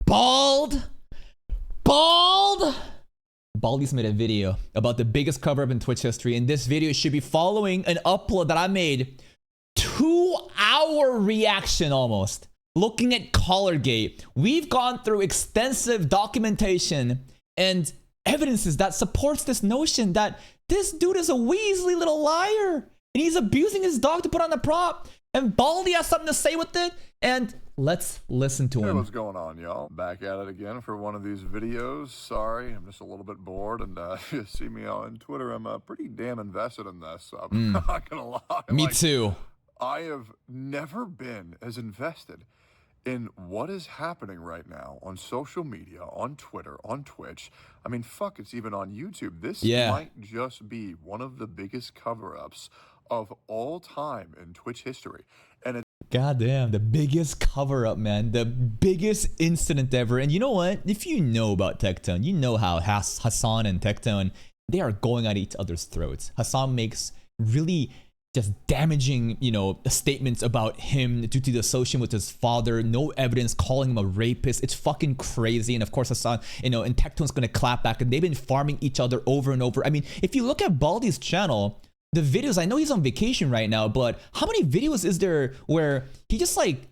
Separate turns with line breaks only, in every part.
Bald. Baldy's made a video about the biggest cover-up in Twitch history, and this video should be following an upload that I made. 2-hour reaction almost. Looking at Collargate. We've gone through extensive documentation and evidences that supports this notion that this dude is a Weasley little liar. And he's abusing his dog to put on the prop. And Baldy has something to say with it. And let's listen to him.
Hey, what's going on, y'all? Back at it again for one of these videos. Sorry, I'm just a little bit bored. And you see me on Twitter, I'm pretty damn invested in this. So I'm not going to lie.
Me too.
I have never been as invested in what is happening right now on social media, on Twitter, on Twitch. I mean, fuck, it's even on YouTube. This might just be one of the biggest cover-ups of all time in Twitch history. And it's
goddamn, the biggest cover-up, man. The biggest incident ever. And you know what? If you know about Tectone, you know how Hassan and Tectone, they are going at each other's throats. Hassan makes really just damaging, you know, statements about him due to the association with his father. No evidence, calling him a rapist. It's fucking crazy. And of course, Hassan, you know, and Tectone's gonna clap back, and they've been farming each other over and over. I mean, if you look at Baldy's channel, the videos, I know he's on vacation right now, but how many videos is there where he just like,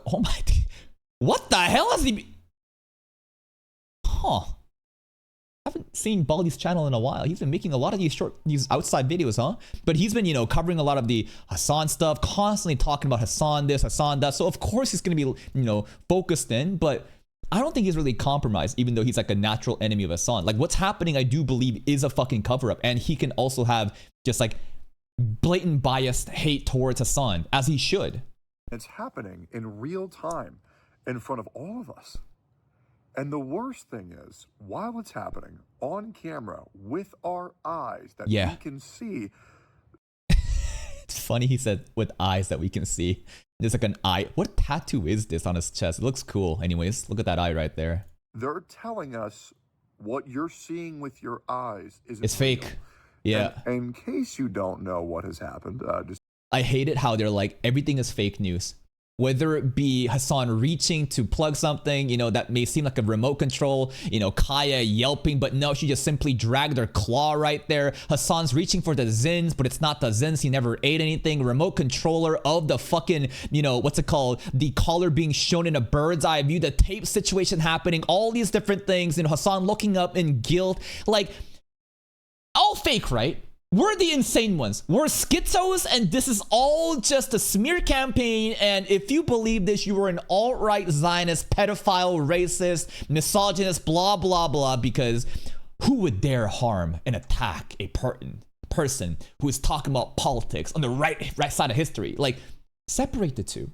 oh my, what the hell has he been? Huh. I haven't seen Baldy's channel in a while. He's been making a lot of these outside videos, huh? But he's been, you know, covering a lot of the Hassan stuff, constantly talking about Hassan this, Hassan that. So of course he's going to be, you know, focused in, but I don't think he's really compromised, even though he's like a natural enemy of Hassan. Like what's happening, I do believe, is a fucking cover up. And he can also have just like blatant biased hate towards Hassan, as he should.
It's happening in real time in front of all of us. And the worst thing is, while it's happening on camera with our eyes that we can see.
It's funny he said with eyes that we can see. There's like an eye. What tattoo is this on his chest? It looks cool. Anyways, look at that eye right there.
They're telling us what you're seeing with your eyes
it's fake. Yeah.
And in case you don't know what has happened,
I hate it how they're like, everything is fake news. Whether it be Hassan reaching to plug something, you know, that may seem like a remote control, you know, Kaya yelping, but no, she just simply dragged her claw right there. Hassan's reaching for the Zins, but it's not the Zins. He never ate anything. Remote controller of the fucking, you know, what's it called? The collar being shown in a bird's eye view, the tape situation happening, all these different things, and Hassan looking up in guilt. Like, all fake, right? We're the insane ones. We're schizos, and this is all just a smear campaign. And if you believe this, you are an alt-right Zionist, pedophile, racist, misogynist, blah, blah, blah, because who would dare harm and attack a person who is talking about politics on the right side of history? Like, separate the two.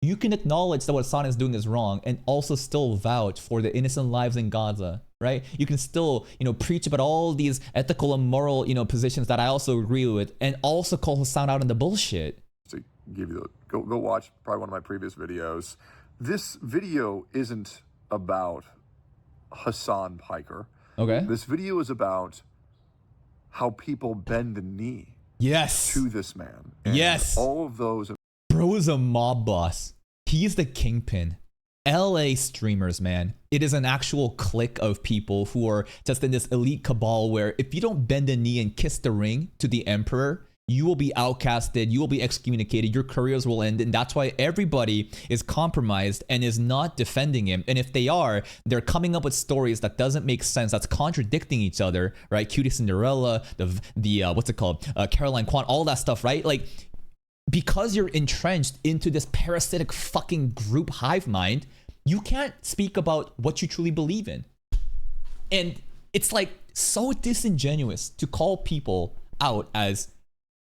You can acknowledge that what Hassan is doing is wrong and also still vouch for the innocent lives in Gaza, right? You can still, you know, preach about all these ethical and moral, you know, positions that I also agree with, and also call Hassan out on the bullshit.
To give you go watch probably one of my previous videos. This video isn't about Hassan Piker.
Okay.
This video is about how people bend the knee.
Yes.
To this man. And
yes.
All of those.
Bro is a mob boss. He's the kingpin. LA streamers, man. It is an actual clique of people who are just in this elite cabal where if you don't bend the knee and kiss the ring to the emperor, you will be outcasted, you will be excommunicated, your careers will end. And that's why everybody is compromised and is not defending him. And if they are, they're coming up with stories that doesn't make sense, that's contradicting each other, right? Cutie Cinderella, the what's it called? Caroline Kwan, all that stuff, right? Like, because you're entrenched into this parasitic fucking group hive mind, you can't speak about what you truly believe in. And it's like so disingenuous to call people out as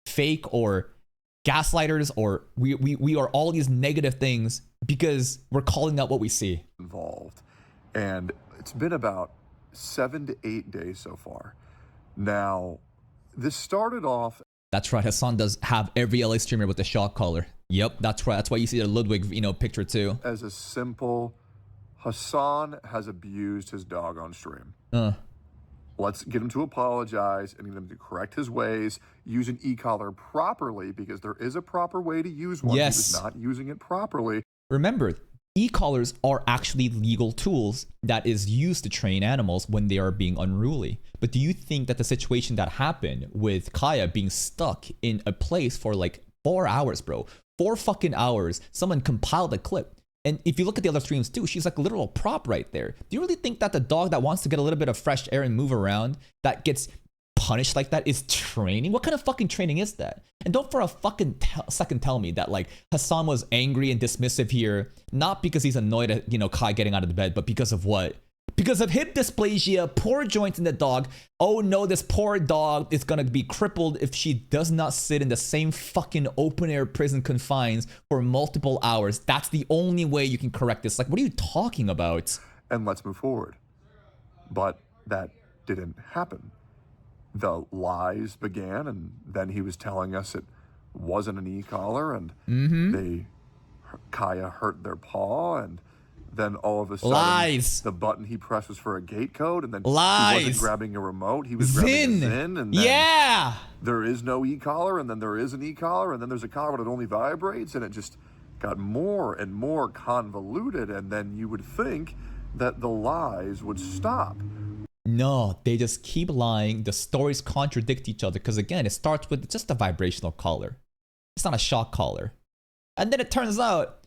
fake or gaslighters or we are all these negative things because we're calling out what we see.
Involved. And it's been about 7 to 8 days so far. Now, this started off.
That's right. Hassan does have every LA streamer with the shock collar. Yep, that's right. That's why you see the Ludwig, you know, picture too.
As a simple, Hassan has abused his dog on stream. Let's get him to apologize and get him to correct his ways, use an e-collar properly, because there is a proper way to use one.
Yes.
He was not using it properly.
Remember, E-collars are actually legal tools that is used to train animals when they are being unruly. But do you think that the situation that happened with Kaya being stuck in a place for like 4 hours, bro, 4 fucking hours, someone compiled a clip. And if you look at the other streams too, she's like a literal prop right there. Do you really think that the dog that wants to get a little bit of fresh air and move around, that gets punished like that, is training? What kind of fucking training is that? And don't for a fucking second tell me that like Hassan was angry and dismissive here, not because he's annoyed at, you know, Kai getting out of the bed, but because of what? Because of hip dysplasia, poor joints in the dog. Oh no, this poor dog is gonna be crippled if she does not sit in the same fucking open air prison confines for multiple hours. That's the only way you can correct this. Like, what are you talking about?
And let's move forward. But that didn't happen. The lies began, and then he was telling us it wasn't an e-collar, and Kaya hurt their paw, and then all of a sudden the button he pressed was for a gate code, and then he wasn't grabbing a remote, he was grabbing a Zin, and then there is no e-collar, and then there is an e-collar, and then there's a collar that only vibrates, and it just got more and more convoluted, and then you would think that the lies would stop.
No, they just keep lying. The stories contradict each other because, again, it starts with just a vibrational collar. It's not a shock collar. And then it turns out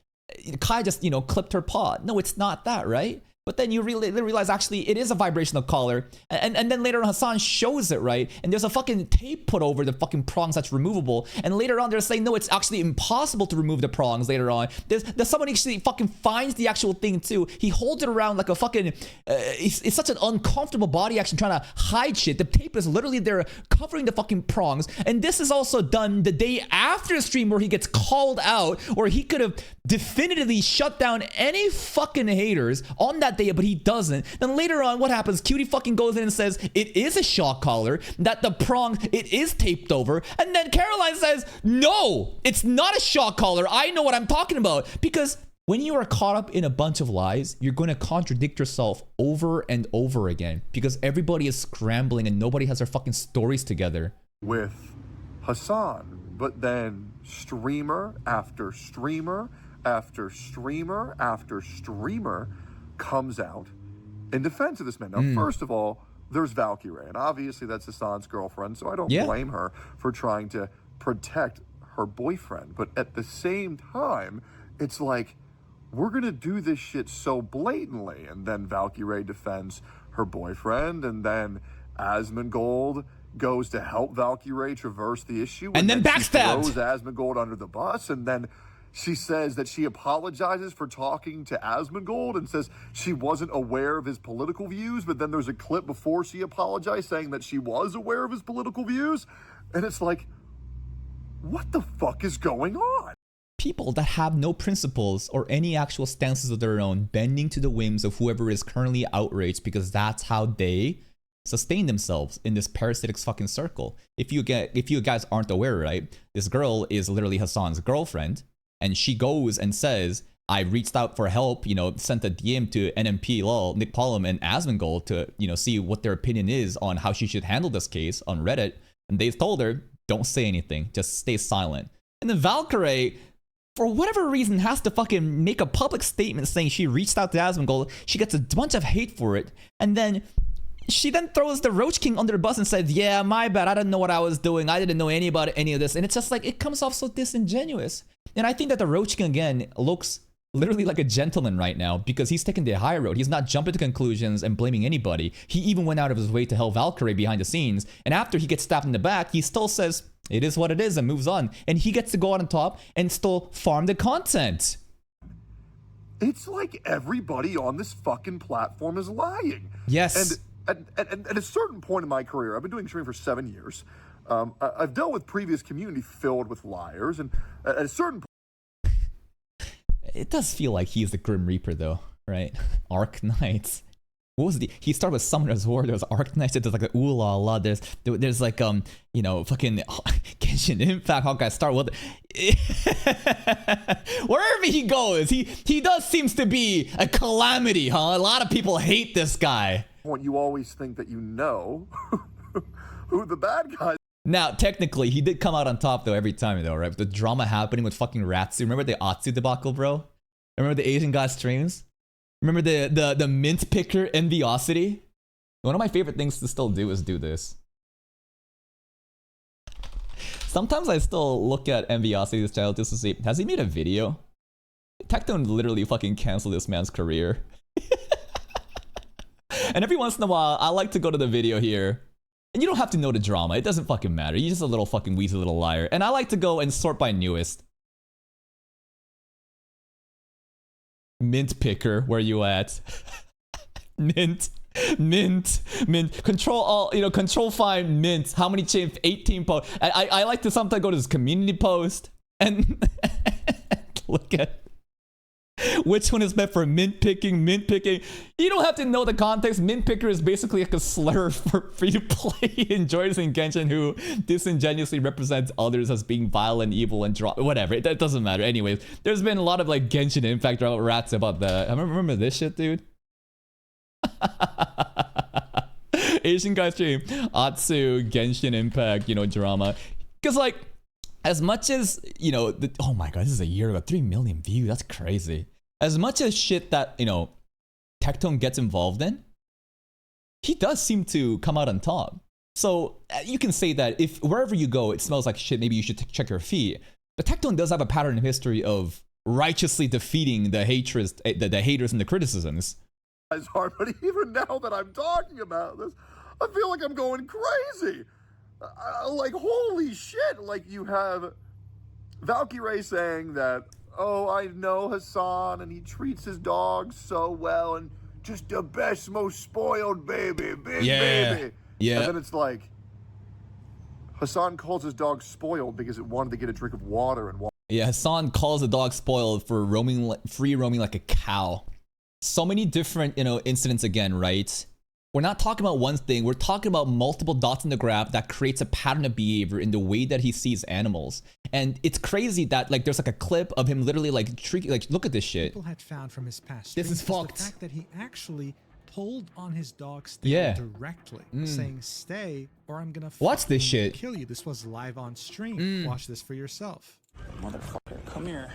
Kai just, you know, clipped her paw. No, it's not that, right? But then you realize actually it is a vibrational collar. And then later on Hassan shows it, right? And there's a fucking tape put over the fucking prongs that's removable. And later on they're saying, no, it's actually impossible to remove the prongs later on. There's someone actually fucking finds the actual thing too. He holds it around like a fucking, it's such an uncomfortable body action trying to hide shit. The tape is literally there covering the fucking prongs. And this is also done the day after the stream where he gets called out, where he could have definitively shut down any fucking haters on that day, but he doesn't. Then later on, what happens? Cutie fucking goes in and says it is a shock collar, that the prong, it is taped over. And then Caroline says, no, it's not a shock collar. I know what I'm talking about. Because when you are caught up in a bunch of lies, you're going to contradict yourself over and over again because everybody is scrambling and nobody has their fucking stories together.
With Hassan, but then streamer after streamer after streamer after streamer comes out in defense of this man. Now, first of all, there's Valkyrie, and obviously that's Hassan's girlfriend, so I don't blame her for trying to protect her boyfriend. But at the same time, it's like, we're going to do this shit so blatantly. And then Valkyrie defends her boyfriend, and then Asmongold goes to help Valkyrie traverse the issue.
And then backstabs.
She throws Asmongold under the bus, and then she says that she apologizes for talking to Asmongold and says she wasn't aware of his political views, but then there's a clip before she apologized saying that she was aware of his political views. And it's like, what the fuck is going on?
People that have no principles or any actual stances of their own, bending to the whims of whoever is currently outraged because that's how they sustain themselves in this parasitic fucking circle. If you guys aren't aware, right? This girl is literally Hassan's girlfriend. And she goes and says, I reached out for help, you know, sent a DM to NMP LOL, Nick Pollum and Asmongold to, you know, see what their opinion is on how she should handle this case on Reddit. And they've told her, don't say anything, just stay silent. And then Valkyrie, for whatever reason, has to fucking make a public statement saying she reached out to Asmongold. She gets a bunch of hate for it. And then she then throws the Roach King under the bus and said, yeah, my bad. I didn't know what I was doing. I didn't know any of this. And it's just like, it comes off so disingenuous. And I think that the Roach King, again, looks literally like a gentleman right now because he's taking the high road. He's not jumping to conclusions and blaming anybody. He even went out of his way to help Valkyrie behind the scenes. And after he gets stabbed in the back, he still says, it is what it is, and moves on. And he gets to go out on top and still farm the content.
It's like everybody on this fucking platform is lying.
Yes.
And at a certain point in my career, I've been doing streaming for 7 years. I've dealt with previous community filled with liars, and at a certain point,
it does feel like he's the Grim Reaper, though, right? Arc Knights. What was he started with Summoner's War. There's Arc Knights. There's like a ooh la la. There's like you know, fucking Genshin Impact. Hawkeye Star. Well, wherever he goes, he does seems to be a calamity, huh? A lot of people hate this guy.
You always think that you know who the bad guys.
Now, technically, he did come out on top, though, every time, though, right? The drama happening with fucking Ratsu. Remember the Atsu debacle, bro? Remember the Asian guy streams? Remember the mint picker enviosity? One of my favorite things to still do is do this. Sometimes I still look at enviosity's channel just to see, has he made a video? Tectone literally fucking canceled this man's career. And every once in a while, I like to go to the video here. And you don't have to know the drama. It doesn't fucking matter. You're just a little fucking wheezy little liar. And I like to go and sort by newest. Mint picker, where you at? Mint. Control all, control find mint. How many chains? 18 posts. I like to sometimes go to this community post and look at which one is meant for mint picking. You don't have to know the context. Mint picker is basically like a slur for free to play enjoyers in Genshin who disingenuously represents others as being violent, evil, and whatever. It doesn't matter. Anyways, there's been a lot of like Genshin Impact rats about that. I remember this shit, dude. Asian guy stream Atsu Genshin Impact, drama. Because like, as much as, oh my god, this is a year ago, 3 million views, that's crazy. As much as shit that, Tectone gets involved in, he does seem to come out on top. So you can say that if wherever you go, it smells like shit, maybe you should check your feet. But Tectone does have a pattern in history of righteously defeating the haters and the criticisms.
It's hard, but even now that I'm talking about this, I feel like I'm going crazy. Like, holy shit. Like, you have Valkyrie saying that, oh, I know Hassan and he treats his dog so well and just the best, most spoiled baby, big baby. Yeah. And then it's like, Hassan calls his dog spoiled because it wanted to get a drink of water and
yeah, Hassan calls the dog spoiled for free roaming like a cow. So many different, incidents again, right? We're not talking about one thing. We're talking about multiple dots in the graph that creates a pattern of behavior in the way that he sees animals. And it's crazy that like there's like a clip of him literally like look at this shit.
People had found from his past.
This is fucked.
The fact that he actually pulled on his dog's tail directly, saying, "Stay, or I'm gonna
watch this shit.
Kill you." This was live on stream. Watch this for yourself.
Motherfucker, come here.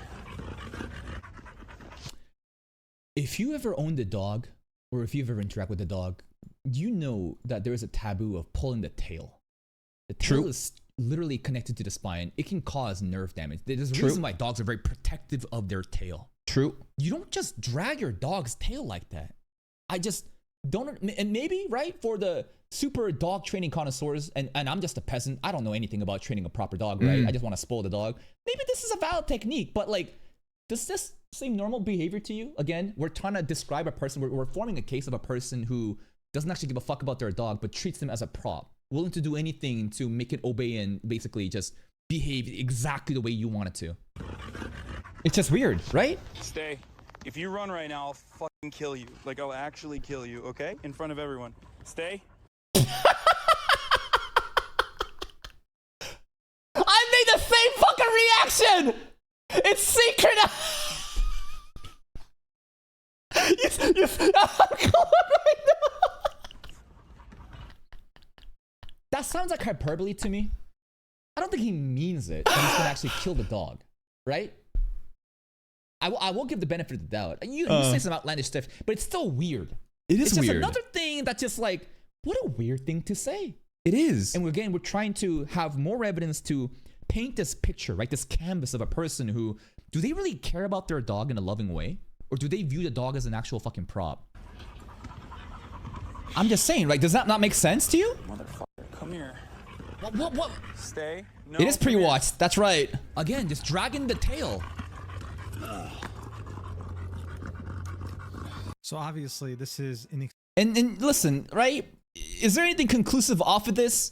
If you ever owned a dog, or if you've ever interacted with a dog, you know that there is a taboo of pulling the tail. The tail is literally connected to the spine. It can cause nerve damage. There's a reason why dogs are very protective of their tail. True. You don't just drag your dog's tail like that. I just don't, and maybe, right, for the super dog training connoisseurs, and I'm just a peasant, I don't know anything about training a proper dog, right? I just want to spoil the dog. Maybe this is a valid technique, but like, does this seem normal behavior to you? Again, we're trying to describe a person, we're forming a case of a person who doesn't actually give a fuck about their dog, but treats them as a prop, willing to do anything to make it obey and basically just behave exactly the way you want it to. It's just weird, right?
Stay. If you run right now, I'll fucking kill you. Like, I'll actually kill you, okay? In front of everyone. Stay.
I made the same fucking reaction! It's secret! That sounds like hyperbole to me. I don't think he means it, that he's gonna actually kill the dog, right? I will give the benefit of the doubt. You say some outlandish stuff, but it's still weird. It's just another thing that's just like, what a weird thing to say. It is. And again, we're trying to have more evidence to paint this picture, right? This canvas of a person who, do they really care about their dog in a loving way? Or do they view the dog as an actual fucking prop? I'm just saying, right? Does that not make sense to you?
Motherfucker, come here.
What?
Stay. No,
it is pre-watched. That's right. Again, just dragging the tail.
So obviously this is
and listen, right? Is there anything conclusive off of this?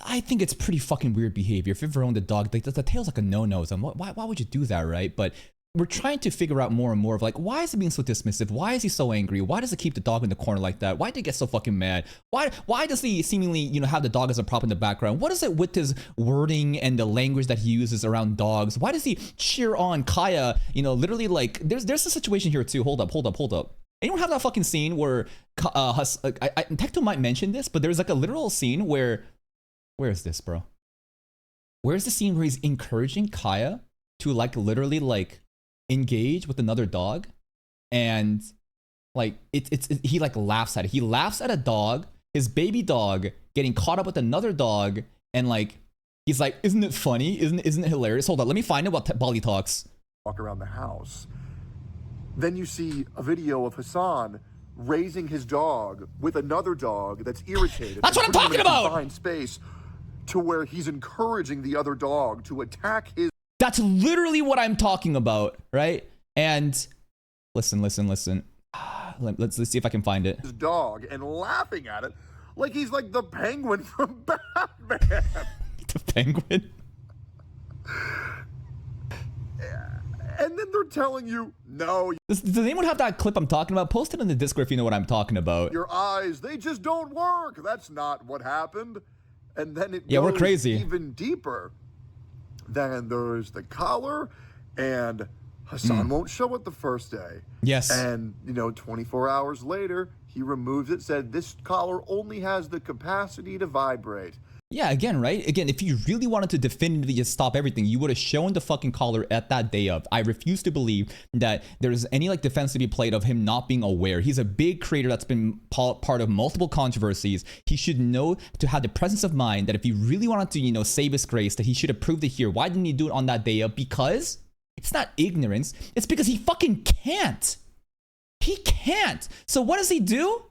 I think it's pretty fucking weird behavior. If you've ever owned a dog, like the tail's like a no-no. So why would you do that, right? But we're trying to figure out more and more of like, why is he being so dismissive? Why is he so angry? Why does he keep the dog in the corner like that? Why did he get so fucking mad? Why does he seemingly, have the dog as a prop in the background? What is it with his wording and the language that he uses around dogs? Why does he cheer on Kaya? Literally like, there's a situation here too. Hold up. Anyone have that fucking scene where Tectone might mention this, but there's like a literal scene where is this, bro? Where's the scene where he's encouraging Kaya to like literally like engage with another dog, and like he like laughs at it. He laughs at a dog, his baby dog getting caught up with another dog, and like he's like, isn't it funny? Isn't it hilarious? Hold on, let me find out what Baldy talks.
Walk around the house. Then you see a video of Hassan raising his dog with another dog that's irritated.
That's what I'm talking about.
Confined space to where he's encouraging the other dog to attack his.
That's literally what I'm talking about, right? And listen. Let's see if I can find it.
His dog and laughing at it like he's like the Penguin from Batman.
The Penguin.
And then they're telling you, no.
Does anyone have that clip I'm talking about? Post it in the Discord if you know what I'm talking about.
Your eyes, they just don't work. That's not what happened. And then it
we're
goes
crazy.
even deeper. Then there's the collar, and Hassan won't show it the first day.
Yes.
And, 24 hours later, he removes it, said this collar only has the capacity to vibrate.
Yeah, again, right? Again, if you really wanted to definitively just stop everything, you would have shown the fucking collar at that day of. I refuse to believe that there's any like defense to be played of him not being aware. He's a big creator that's been part of multiple controversies. He should know to have the presence of mind that if he really wanted to, save his grace, that he should have proved it here. Why didn't he do it on that day of? Because it's not ignorance. It's because he fucking can't. He can't. So what does he do?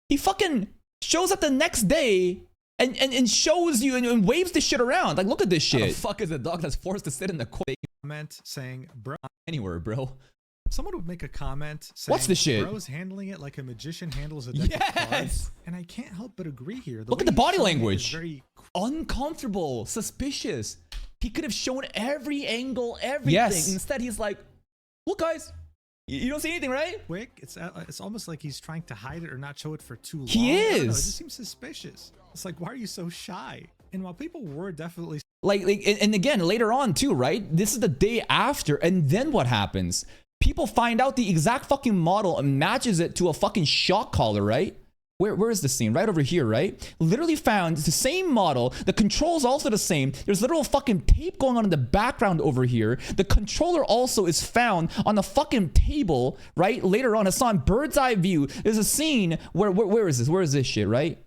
He fucking shows up the next day and shows you and waves this shit around. Like, look at this shit. How the fuck is a dog that's forced to sit in the
comment saying, bro,
anywhere, bro?
Someone would make a comment saying,
what's the shit?
Bro's handling it like a magician handles a deck of cards. And I can't help but agree here.
Look at the body language.
Very
uncomfortable, suspicious. He could have shown every angle, everything.
Yes.
Instead, he's like, look, guys. You don't see anything, right?
Quick. It's almost like he's trying to hide it or not show it for too long.
He is.
I don't know, it just seems suspicious. It's like, why are you so shy? And while people were definitely
like and again later on too, right? This is the day after, and then what happens? People find out the exact fucking model and matches it to a fucking shock collar, right? Where is the scene? Right over here, right? Literally found the same model. The controls also the same. There's literal fucking tape going on in the background over here. The controller also is found on the fucking table, right? Later on, it's on bird's eye view. There's a scene where is this? Where is this shit, right?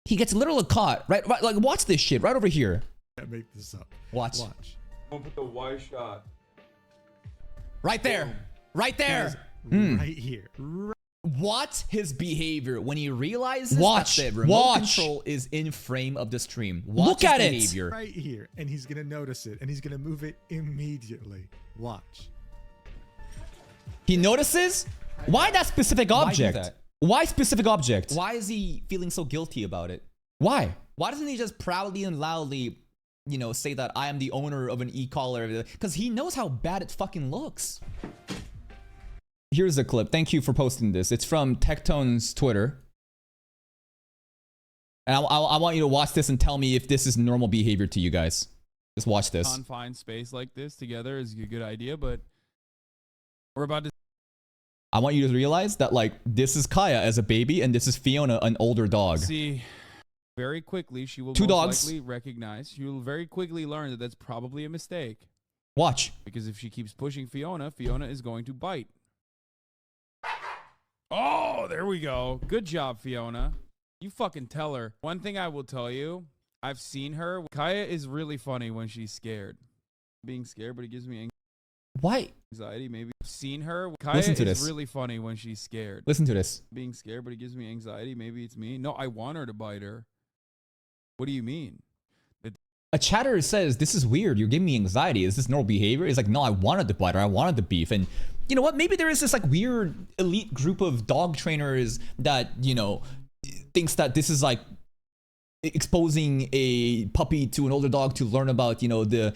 He gets literally caught, right? Like, watch this shit right over here.
I can't make this up.
Watch.
I'm gonna put the wide shot.
Right there. Right there.
Right here.
Watch his behavior when he realizes that the remote control is in frame of the stream. Look at it. Behavior.
Right here. And he's going to notice it. And he's going to move it immediately. Watch.
He notices? Why that specific object? Why specific object? Why is he feeling so guilty about it? Why? Why doesn't he just proudly and loudly, say that I am the owner of an e-collar? Because he knows how bad it fucking looks. Here's a clip. Thank you for posting this. It's from Tectone's Twitter. And I want you to watch this and tell me if this is normal behavior to you guys. Just watch this.
Confined space like this together is a good idea, but we're about to...
I want you to realize that, like, this is Kaya as a baby, and this is Fiona, an older dog.
See, very quickly, she will likely recognize. She will very quickly learn that that's probably a mistake.
Watch.
Because if she keeps pushing Fiona, Fiona is going to bite. Oh, there we go. Good job, Fiona. You fucking tell her. One thing I will tell you, I've seen her. Kaya is really funny when she's scared. Being scared, but it gives me anxiety, maybe. I've seen her. Kaya is really funny when she's scared.
Listen to this.
Being scared, but it gives me anxiety. Maybe it's me. No, I want her to bite her. What do you mean?
A chatter says, this is weird. You're giving me anxiety. Is this normal behavior? It's like, no, I wanted to bite her. I wanted the beef. And you know what? Maybe there is this like weird elite group of dog trainers that, thinks that this is like exposing a puppy to an older dog to learn about, the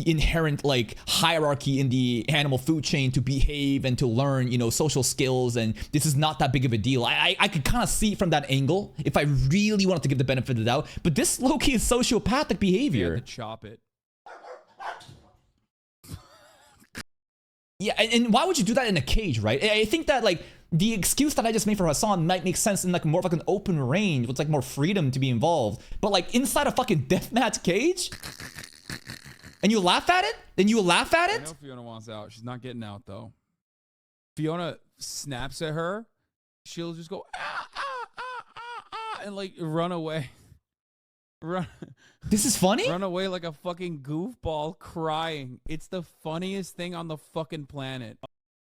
inherent like hierarchy in the animal food chain to behave and to learn, social skills. And this is not that big of a deal. I could kind of see it from that angle if I really wanted to give the benefit of the doubt. But this low-key is sociopathic behavior.
To chop it.
Yeah, and why would you do that in a cage, right? I think that like the excuse that I just made for Hassan might make sense in like more of like an open range with like more freedom to be involved. But like inside a fucking deathmatch cage? And you laugh at it? Then you laugh at
I
it?
know Fiona wants out. She's not getting out though. Fiona snaps at her. She'll just go ah, ah, ah, ah, ah, and like run away. Run.
This is funny?
Run away like a fucking goofball crying. It's the funniest thing on the fucking planet.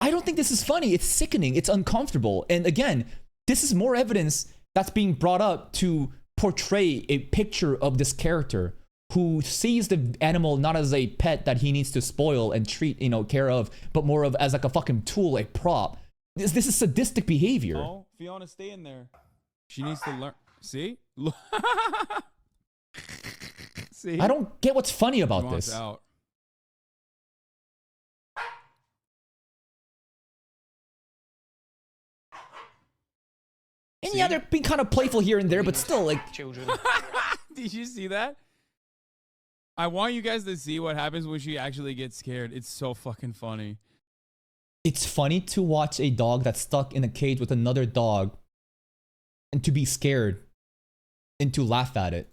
I don't think this is funny. It's sickening. It's uncomfortable. And again, this is more evidence that's being brought up to portray a picture of this character who sees the animal not as a pet that he needs to spoil and treat, care of, but more of as like a fucking tool, a prop. This is sadistic behavior.
Oh, Fiona, stay in there. She needs to learn. See? See?
I don't get what's funny about this.
Out.
And yeah, they're being kind of playful here and there, but still, like...
Children.
Did you see that? I want you guys to see what happens when she actually gets scared. It's so fucking funny.
It's funny to watch a dog that's stuck in a cage with another dog and to be scared and to laugh at it.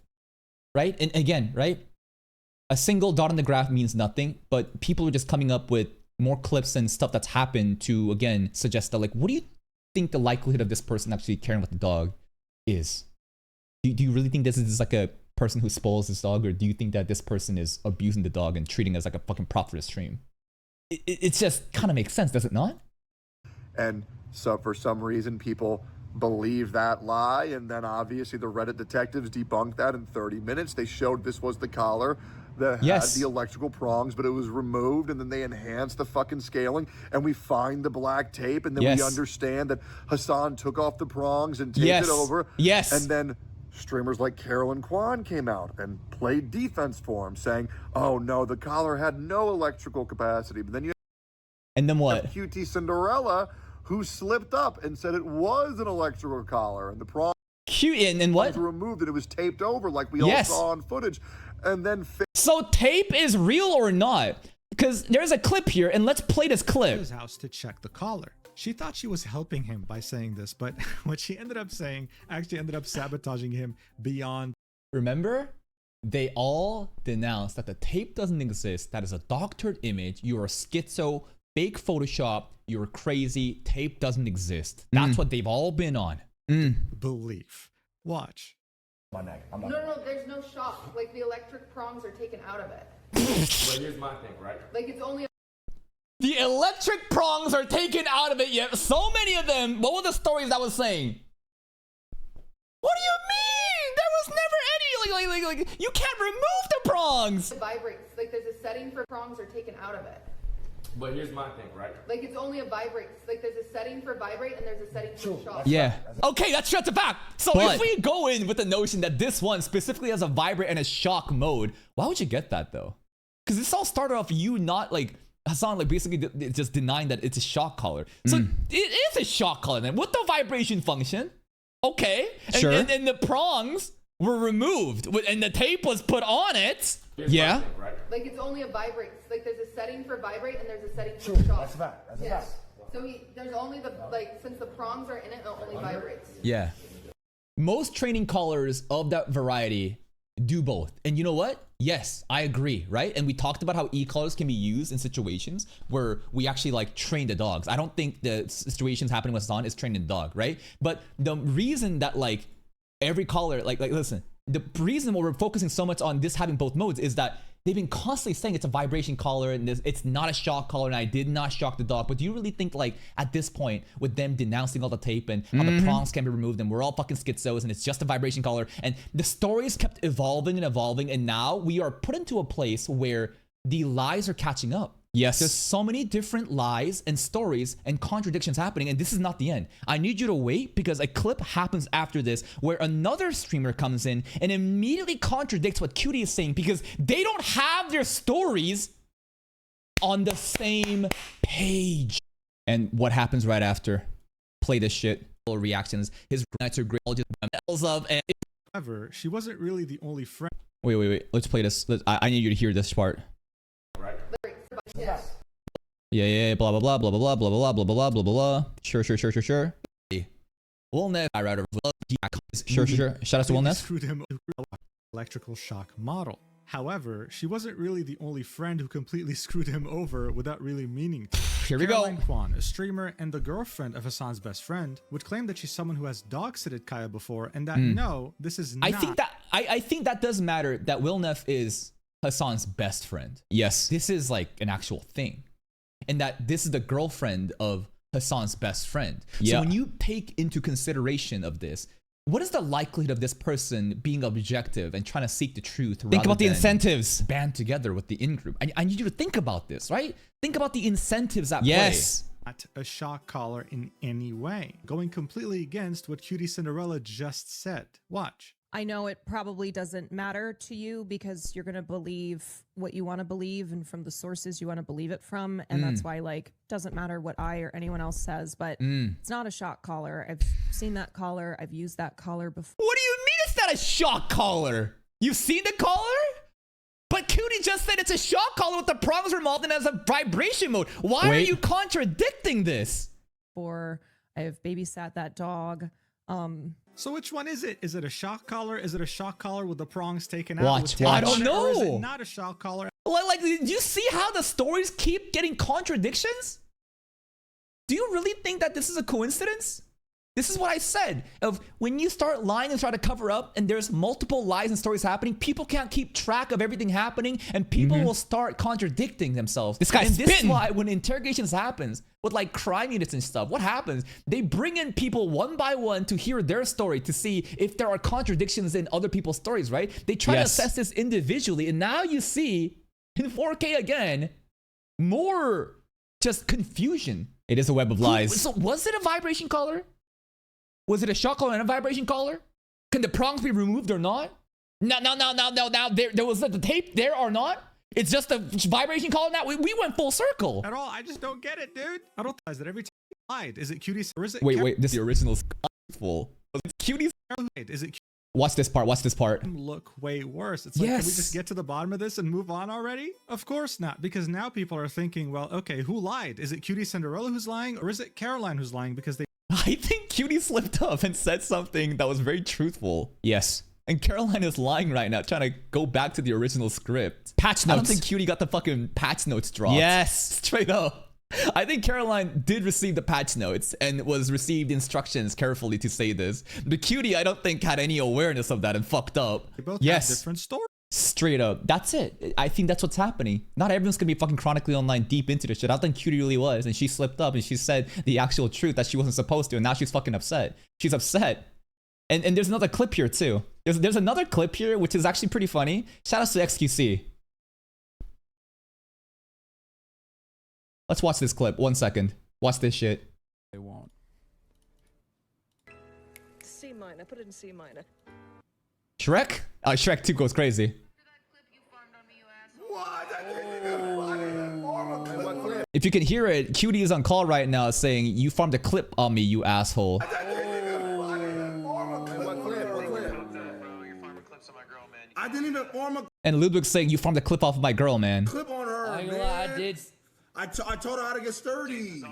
Right? And again, right? A single dot on the graph means nothing, but people are just coming up with more clips and stuff that's happened to, again, suggest that, like, what do you think the likelihood of this person actually caring about the dog is? Do you really think this is like a person who spoils this dog, or do you think that this person is abusing the dog and treating it as like a fucking prop for the stream? It just kind of makes sense, does it not?
And so for some reason, people believe that lie, and then obviously the Reddit detectives debunked that in 30 minutes. They showed this was the collar that had the electrical prongs, but it was removed, and then they enhanced the fucking scaling, and we find the black tape, and then we understand that Hassan took off the prongs and taped it over. And then streamers like Carolyn Kwan came out and played defense for him, saying, oh no, the collar had no electrical capacity. But then you
what?
QT Cinderella, who slipped up and said it was an electrical collar, and the prongs
and what?
removed, and it was taped over like we all saw on footage. And then
so tape is real or not? Because there's a clip here, and let's play this clip.
His house to check the collar. She thought she was helping him by saying this, but what she ended up saying actually ended up sabotaging him beyond.
Remember, they all denounced that the tape doesn't exist. That is a doctored image. You're a schizo, fake Photoshop. You're crazy. Tape doesn't exist. That's what they've all been on.
Belief. Watch.
No, there's no shock. Like, the electric prongs are taken out of it.
But here's my thing, right?
Like, it's only...
The electric prongs are taken out of it yet. So many of them. What were the stories I was saying? What do you mean? There was never any, like you can't remove the prongs.
It vibrates. Like, there's a setting for prongs are taken out of it.
But here's my thing, right?
Like, it's only a vibrate. Like, there's a setting for vibrate and there's a setting for shock.
Yeah. Okay, that's just a fact. So if we go in with the notion that this one specifically has a vibrate and a shock mode, why would you get that though? Because this all started off you not like Hassan like basically just denying that it's a shock collar. So it is a shock collar then with the vibration function. Okay. And the prongs were removed and the tape was put on it.
Here's my thing, right?
Like, it's only a vibrate. Like, there's a setting for vibrate and there's a setting for shock.
That's a fact. That's a fact.
So there's only the, like, since the prongs are in it only vibrates.
Yeah. Most training collars of that variety do both. And you know what? Yes, I agree, right? And we talked about how e-collars can be used in situations where we actually like train the dogs. I don't think the situations happening with Hassan is training the dog, right? But the reason that like every collar, like listen, the reason why we're focusing so much on this having both modes is that they've been constantly saying it's a vibration collar and it's not a shock collar and I did not shock the dog. But do you really think like at this point with them denouncing all the tape and how the prongs can be removed and we're all fucking schizos and it's just a vibration collar and the stories kept evolving and evolving and now we are put into a place where the lies are catching up. Yes. There's so many different lies and stories and contradictions happening and this is not the end. I need you to wait because a clip happens after this where another streamer comes in and immediately contradicts what Cutie is saying because they don't have their stories on the same page. And what happens right after? Play this shit. Reactions. His nights are great.
However, she wasn't really the only friend.
Wait. Let's play this. I need you to hear this part. Yeah, blah blah blah blah blah blah blah blah blah blah blah blah. Sure. Wilness, Sure. Shout out to Wilness.
Screwed him electrical shock model. However, she wasn't really the only friend who completely screwed him over without really meaning to.
Here we
Caroline
go.
Kwan, a streamer and the girlfriend of Hassan's best friend, would claim that she's someone who has dog-sitted Kaya before, and that no, this is not.
I think that does matter. That Wilnef is Hassan's best friend. Yes, this is like an actual thing, and that this is the girlfriend of Hassan's best friend. So when you take into consideration of this, what is the likelihood of this person being objective and trying to seek the truth? Think about the incentives. Band together with the in-group. I need you to think about this, right? Think about the incentives at play.
Not a shock collar in any way. Going completely against what Cutie Cinderella just said. Watch.
I know it probably doesn't matter to you because you're going to believe what you want to believe and from the sources you want to believe it from. And that's why, like, doesn't matter what I or anyone else says, but it's not a shock collar. I've seen that collar. I've used that collar before.
What do you mean it's not a shock collar? You've seen the collar? But Cutie just said it's a shock collar with the prongs remote and has a vibration mode. Why are you contradicting this?
I have babysat that dog.
So which one is it? Is it a shock collar? Is it a shock collar with the prongs taken out?
Watch. I don't know.
Or is it not a shock collar?
Like, do you see how the stories keep getting contradictions? Do you really think that this is a coincidence? This is what I said. Of when you start lying and try to cover up and there's multiple lies and stories happening, people can't keep track of everything happening and people will start contradicting themselves. This guy's spitting. This is why when interrogations happens with like crime units and stuff, what happens? They bring in people one by one to hear their story to see if there are contradictions in other people's stories, right? They try to assess this individually, and now you see in 4K again, more just confusion. It is a web of lies. So was it a vibration collar? Was it a shock collar and a vibration collar? Can the prongs be removed or not? No. There was the tape there or not? It's just a vibration collar now? We went full circle.
At all. I just don't get it, dude. I don't realize that every time you lied. Is it Cutie or is it
Wait. This is the original full. Cutie.
Is it
Watch this part.
Look way worse. It's like, can we just get to the bottom of this and move on already? Of course not, because now people are thinking, well, okay, who lied? Is it Cutie Cinderella who's lying, or is it Caroline who's lying? Because
I think Cutie slipped up and said something that was very truthful. Yes. And Caroline is lying right now, trying to go back to the original script. Patch notes. I don't think Cutie got the fucking patch notes dropped. Yes. Straight up. I think Caroline did receive the patch notes and was received instructions carefully to say this. But Cutie, I don't think had any awareness of that and fucked up.
They both have different stories.
Straight up. That's it. I think that's what's happening. Not everyone's gonna be fucking chronically online deep into this shit. I think Cutie really was, and she slipped up and she said the actual truth that she wasn't supposed to, and now she's fucking upset. She's upset. And there's another clip here too. There's another clip here which is actually pretty funny. Shout out to XQC. Let's watch this clip. 1 second. Watch this shit.
They won't.
C minor. Put it in C minor.
Shrek? Shrek 2 goes crazy. If you can hear it, Cutie is on call right now saying, "You farmed a clip on me, you asshole."
I didn't even farm a
And Ludwig's saying, "You farmed a clip off of my girl, man."
clip on her, man.
I did.
I told her how to get sturdy.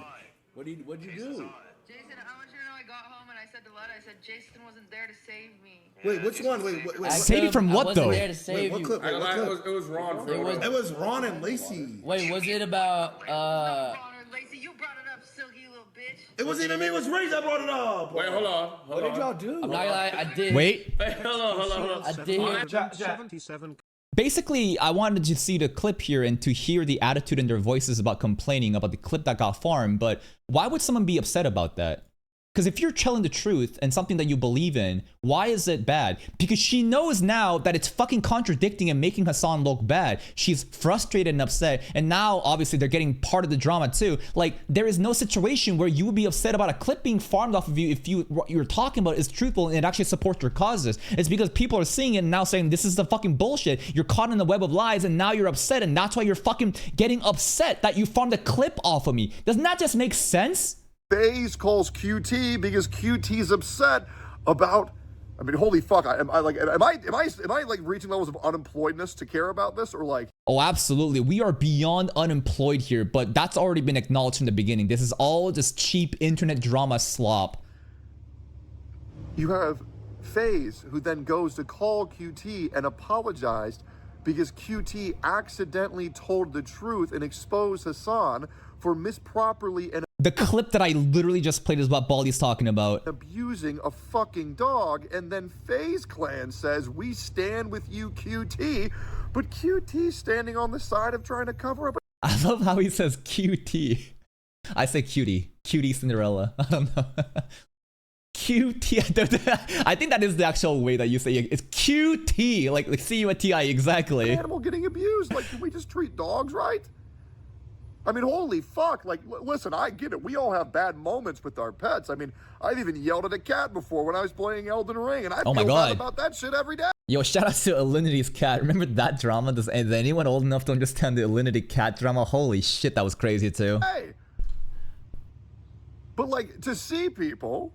What'd you do?
Jason, I want you to know I got home and I said to Letta, I said, Jason wasn't there to save me.
Wait, which one? Wait.
Save you from what though?
There to save
What
you.
clip? Wait, what clip?
It was Ron.
It was Ron and Lacey.
Wait, was it about
Ron or Lacey, you brought it up, silky little bitch.
It wasn't even me. It was Ray that brought it up.
Wait, hold on.
What did y'all do?
I'm not gonna lie, I did.
Wait.
Wait, hold on. I did.
77.
Basically, I wanted to see the clip here and to hear the attitude in their voices about complaining about the clip that got farmed, but why would someone be upset about that? Because if you're telling the truth and something that you believe in, why is it bad? Because she knows now that it's fucking contradicting and making Hassan look bad. She's frustrated and upset. And now, obviously, they're getting part of the drama too. Like, there is no situation where you would be upset about a clip being farmed off of you if what you're talking about is truthful and it actually supports your causes. It's because people are seeing it and now saying, this is the fucking bullshit. You're caught in the web of lies and now you're upset. And that's why you're fucking getting upset that you farmed a clip off of me. Doesn't that just make sense?
FaZe calls QT because QT's upset about. I mean, holy fuck! Am I like reaching levels of unemployedness to care about this, or like?
Oh, absolutely. We are beyond unemployed here, but that's already been acknowledged from the beginning. This is all just cheap internet drama slop.
You have FaZe who then goes to call QT and apologized because QT accidentally told the truth and exposed Hassan for misproperly and
the clip that I literally just played is what Baldy's talking about.
Abusing a fucking dog, and then FaZe Clan says, we stand with you, QT, but QT standing on the side of trying to cover up.
I love how he says QT. I say cutie. Cutie Cinderella. I don't know. QT. I think that is the actual way that you say it. It's QT. Like C-U-T-I, exactly.
Animal getting abused. Like, can we just treat dogs right? I mean, holy fuck. Like, listen, I get it. We all have bad moments with our pets. I mean, I've even yelled at a cat before when I was playing Elden Ring, and I feel bad about that shit every day.
Yo, shout out to Alinity's cat. Remember that drama? Is anyone old enough to understand the Alinity cat drama? Holy shit, that was crazy too.
Hey. But like, to see people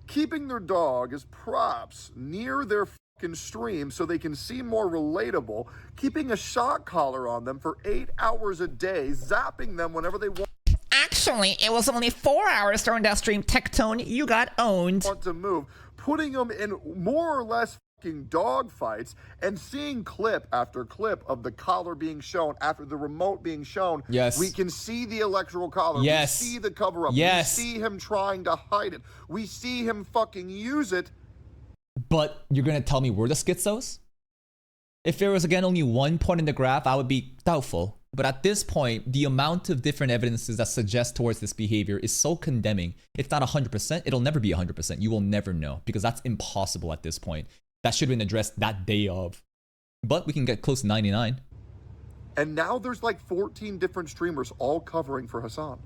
keeping their dog as props near their fucking stream so they can seem more relatable, keeping a shock collar on them for 8 hours a day, zapping them whenever they want.
Actually, it was only 4 hours during that stream. Tectone, you got owned.
Want to move, putting them in more or less fucking dog fights, and seeing clip after clip of the collar being shown after the remote being shown.
Yes.
We can see the electrical collar.
Yes.
We see the cover up.
Yes.
We see him trying to hide it. We see him fucking use it.
But you're gonna tell me we're the schizos? If there was again only one point in the graph, I would be doubtful. But at this point, the amount of different evidences that suggest towards this behavior is so condemning. It's not 100%. It'll never be 100%. You will never know because that's impossible at this point. That should have been addressed that day of. But we can get close to 99.
And now there's like 14 different streamers all covering for Hassan.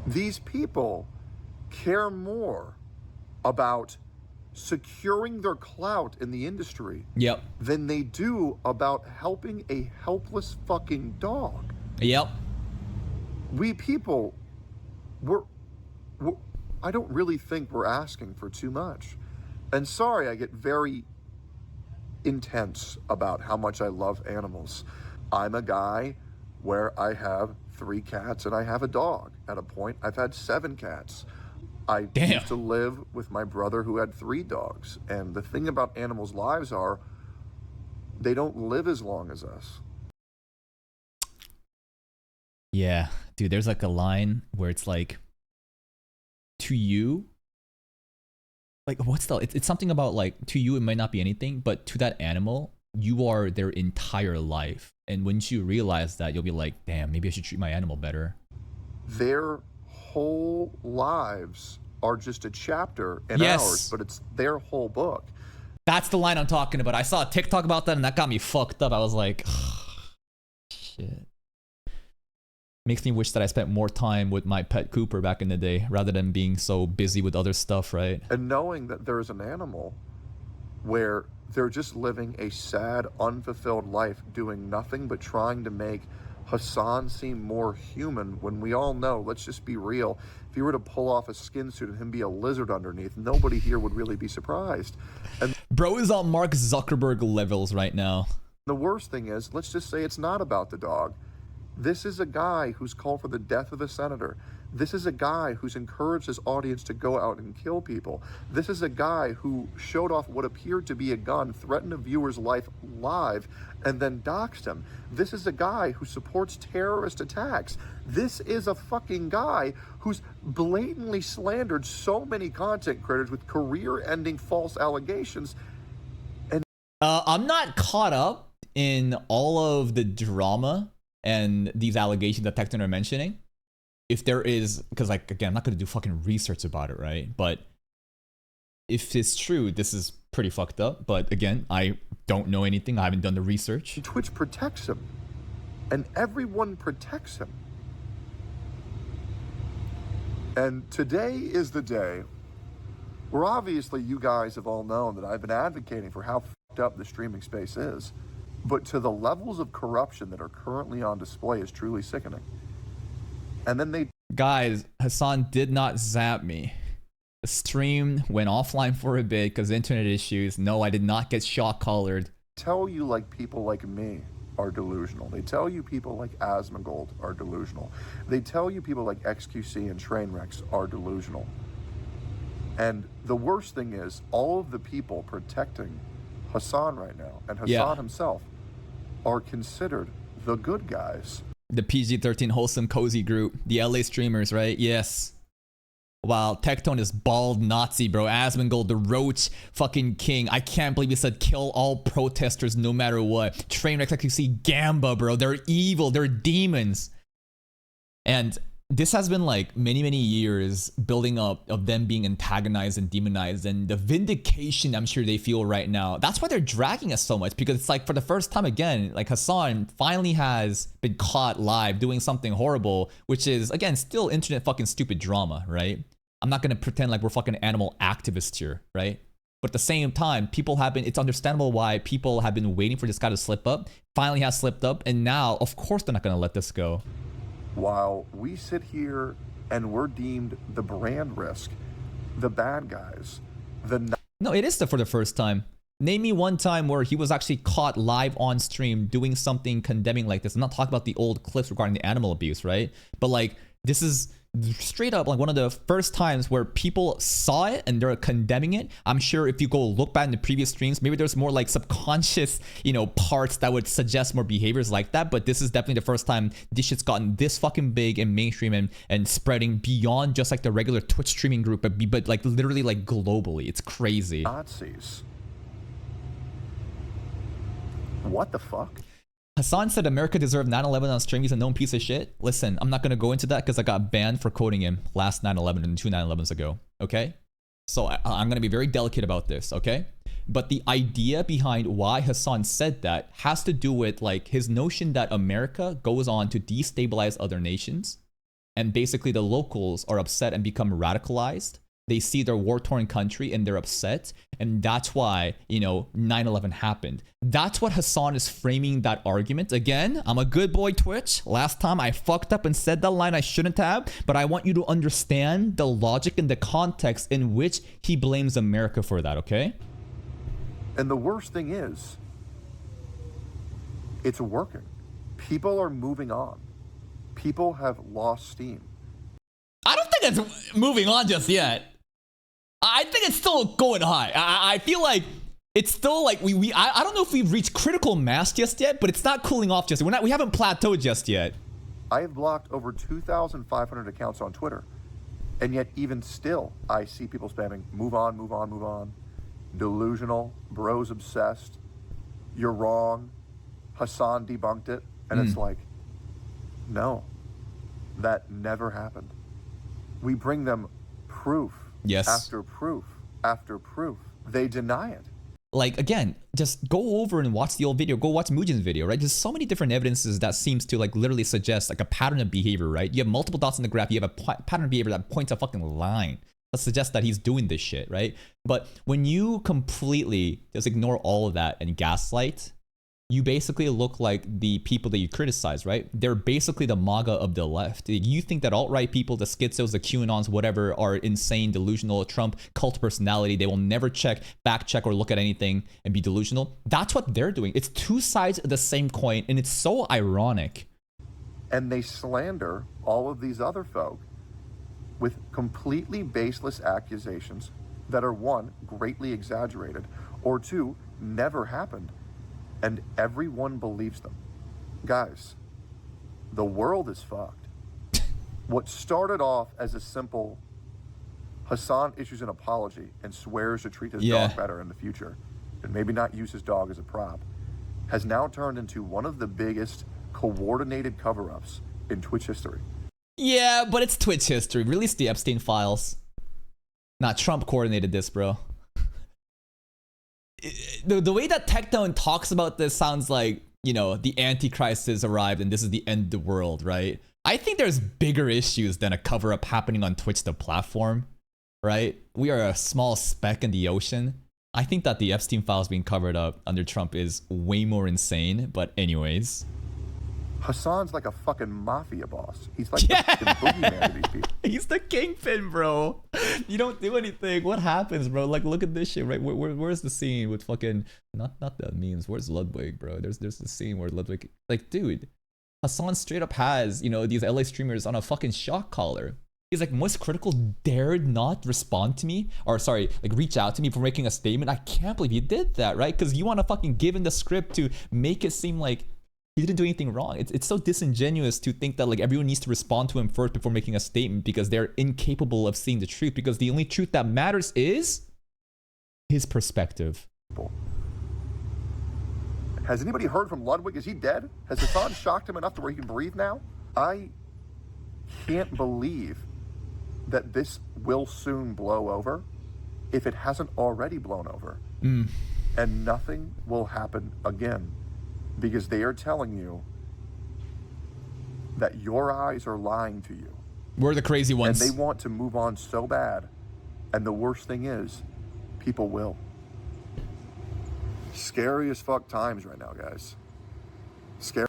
These people care more about securing their clout in the industry than they do about helping a helpless fucking dog. We people, I don't really think we're asking for too much. And sorry, I get very intense about how much I love animals. I'm a guy where I have 3 cats and I have a dog. At a point, I've had 7 cats. I used to live with my brother who had 3 dogs. And the thing about animals' lives are, they don't live as long as us.
Yeah, dude, there's like a line where it's like, to you, like what's the, it's something about like, to you it might not be anything, but to that animal, you are their entire life. And once you realize that, you'll be like, damn, maybe I should treat my animal better.
Their whole lives are just a chapter in ours, but it's their whole book.
That's the line I'm talking about. I saw a TikTok about that and that got me fucked up. I was like, shit. Makes me wish that I spent more time with my pet Cooper back in the day rather than being so busy with other stuff, right?
And knowing that there's an animal where they're just living a sad, unfulfilled life, doing nothing but trying to make Hassan seem more human, when we all know, let's just be real, if you were to pull off a skin suit and him be a lizard underneath, nobody here would really be surprised. And
bro is on Mark Zuckerberg levels right now.
The worst thing is, let's just say it's not about the dog. This is a guy who's called for the death of a senator. This is a guy who's encouraged his audience to go out and kill people. This is a guy who showed off what appeared to be a gun, threatened a viewer's life live, and then doxed him. This is a guy who supports terrorist attacks. This is a fucking guy who's blatantly slandered so many content creators with career-ending false allegations. And
I'm not caught up in all of the drama and these allegations that Tectone are mentioning. If there is, because like, again, I'm not going to do fucking research about it, right? But if it's true, this is pretty fucked up. But again, I don't know anything. I haven't done the research.
Twitch protects him. And everyone protects him. And today is the day where obviously you guys have all known that I've been advocating for how fucked up the streaming space is. But to the levels of corruption that are currently on display is truly sickening. And then they...
Guys, Hassan did not zap me. The stream went offline for a bit because internet issues. No, I did not get shock collared.
Tell you like people like me are delusional. They tell you people like Asmongold are delusional. They tell you people like XQC and Trainwrecks are delusional. And the worst thing is, all of the people protecting Hassan right now and Hassan himself are considered the good guys.
The PG-13 wholesome cozy group, the LA streamers, right? Yes. Wow, Tectone is bald Nazi, bro. Asmongold, the roach fucking king. I can't believe he said kill all protesters no matter what. Trainwreck like you see Gamba, bro. They're evil. They're demons. And this has been like many, many years building up of them being antagonized and demonized, and the vindication I'm sure they feel right now. That's why they're dragging us so much, because it's like for the first time again, like Hassan finally has been caught live doing something horrible, which is again still internet fucking stupid drama, right? I'm not gonna pretend like we're fucking animal activists here, right? But at the same time, people have been, it's understandable why people have been waiting for this guy to slip up, finally has slipped up, and now of course they're not gonna let this go.
While we sit here and we're deemed the brand risk, the bad guys,
No, it is for the first time. Name me one time where he was actually caught live on stream doing something condemning like this. I'm not talking about the old clips regarding the animal abuse, right? But like, this is straight up like one of the first times where people saw it and they're condemning it. I'm sure if you go look back in the previous streams, maybe there's more like subconscious, you know, parts that would suggest more behaviors like that. But this is definitely the first time this shit's gotten this fucking big and mainstream and spreading beyond just like the regular Twitch streaming group, but like literally like globally. It's crazy.
Nazis. What the fuck?
Hassan said America deserved 9/11 on stream. He's a known piece of shit. Listen, I'm not going to go into that because I got banned for quoting him last 9/11 and 2 9/11s ago. Okay? So I'm going to be very delicate about this. Okay? But the idea behind why Hassan said that has to do with like his notion that America goes on to destabilize other nations. And basically the locals are upset and become radicalized. They see their war-torn country and they're upset. And that's why, you know, 9/11 happened. That's what Hassan is framing that argument. Again, I'm a good boy, Twitch. Last time I fucked up and said that line I shouldn't have. But I want you to understand the logic and the context in which he blames America for that, okay?
And the worst thing is, it's working. People are moving on. People have lost steam.
I don't think it's moving on just yet. I think it's still going high. I feel like it's still like I don't know if we've reached critical mass just yet, but it's not cooling off just yet. We haven't plateaued just yet.
I have blocked over 2,500 accounts on Twitter. And yet even still, I see people spamming, move on, move on, move on. Delusional, bros obsessed, you're wrong, Hassan debunked it. And it's like, no, that never happened. We bring them proof after proof after proof. They deny it.
Like, again, just go over and watch the old video. Go watch Mujin's video, right? There's so many different evidences that seems to like literally suggest like a pattern of behavior, right? You have multiple dots in the graph. You have a pattern of behavior that points a fucking line that suggests that he's doing this shit, right? But when you completely just ignore all of that and gaslight, you basically look like the people that you criticize, right? They're basically the MAGA of the left. You think that alt-right people, the schizos, the QAnons, whatever, are insane, delusional, Trump cult personality. They will never back check, or look at anything and be delusional. That's what they're doing. It's two sides of the same coin, and it's so ironic.
And they slander all of these other folk with completely baseless accusations that are, one, greatly exaggerated, or two, never happened. And everyone believes them. Guys, the world is fucked. What started off as a simple Hassan issues an apology and swears to treat his dog better in the future and maybe not use his dog as a prop has now turned into one of the biggest coordinated cover-ups in Twitch history.
Yeah, but it's Twitch history. Release the Epstein files. Nah, Trump coordinated this, bro. The way that Tectone talks about this sounds like, you know, the Antichrist has arrived and this is the end of the world, right? I think there's bigger issues than a cover-up happening on Twitch, the platform, right? We are a small speck in the ocean. I think that the Epstein files being covered up under Trump is way more insane, but anyways.
Hassan's like a fucking mafia boss. He's like the boogeyman of these people.
He's the kingpin, bro. You don't do anything. What happens, bro? Like, look at this shit, right? Where's the scene with fucking not the memes? Where's Ludwig, bro? There's the scene where Ludwig, like, dude, Hassan straight up has, you know, these LA streamers on a fucking shock collar. He's like, Moist Critical dared not respond to me, or sorry, like reach out to me for making a statement. I can't believe you did that, right? Because you want to fucking give him the script to make it seem like he didn't do anything wrong. It's so disingenuous to think that like everyone needs to respond to him first before making a statement because they're incapable of seeing the truth, because the only truth that matters is his perspective.
Has anybody heard from Ludwig? Is he dead? Has Hassan shocked him enough to where he can breathe now? I can't believe that this will soon blow over if it hasn't already blown over. And nothing will happen again because they are telling you that your eyes are lying to you.
We're the crazy ones.
And they want to move on so bad. And the worst thing is, people will. Scary as fuck times right now, guys. Scary.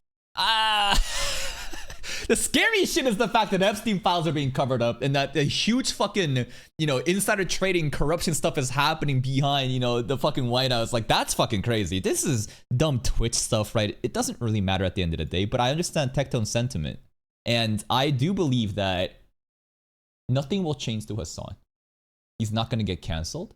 The scary shit is the fact that Epstein files are being covered up and that the huge fucking, you know, insider trading corruption stuff is happening behind, you know, the fucking White House. Like, that's fucking crazy. This is dumb Twitch stuff, right? It doesn't really matter at the end of the day, but I understand Tectone's sentiment. And I do believe that nothing will change to Hassan. He's not going to get canceled.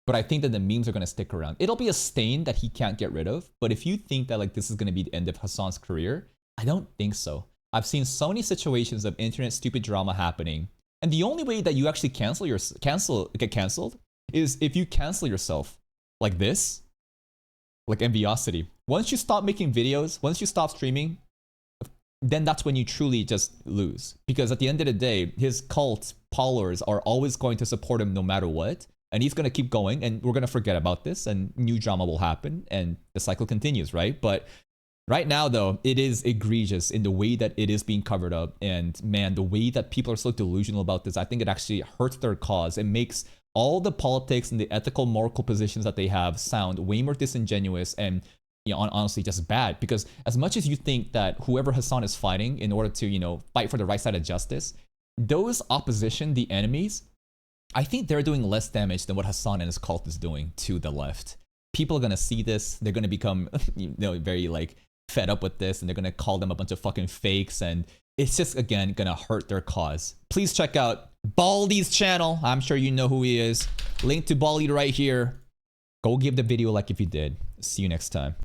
But I think that the memes are going to stick around. It'll be a stain that he can't get rid of. But if you think that like this is going to be the end of Hassan's career, I don't think so. I've seen so many situations of internet stupid drama happening. And the only way that you actually get canceled is if you cancel yourself like this, like Enviosity. Once you stop making videos, once you stop streaming, then that's when you truly just lose. Because at the end of the day, his cult followers are always going to support him no matter what. And he's going to keep going, and we're going to forget about this, and new drama will happen, and the cycle continues, right? But right now, though, it is egregious in the way that it is being covered up. And man, the way that people are so delusional about this, I think it actually hurts their cause. It makes all the politics and the ethical, moral positions that they have sound way more disingenuous and, you know, honestly just bad. Because as much as you think that whoever Hassan is fighting in order to, you know, fight for the right side of justice, those opposition, the enemies, I think they're doing less damage than what Hassan and his cult is doing to the left. People are going to see this. They're going to become, you know, very like fed up with this, and they're going to call them a bunch of fucking fakes. And it's just, again, going to hurt their cause. Please check out Baldy's channel. I'm sure you know who he is. Link to Baldy right here. Go give the video a like if you did. See you next time.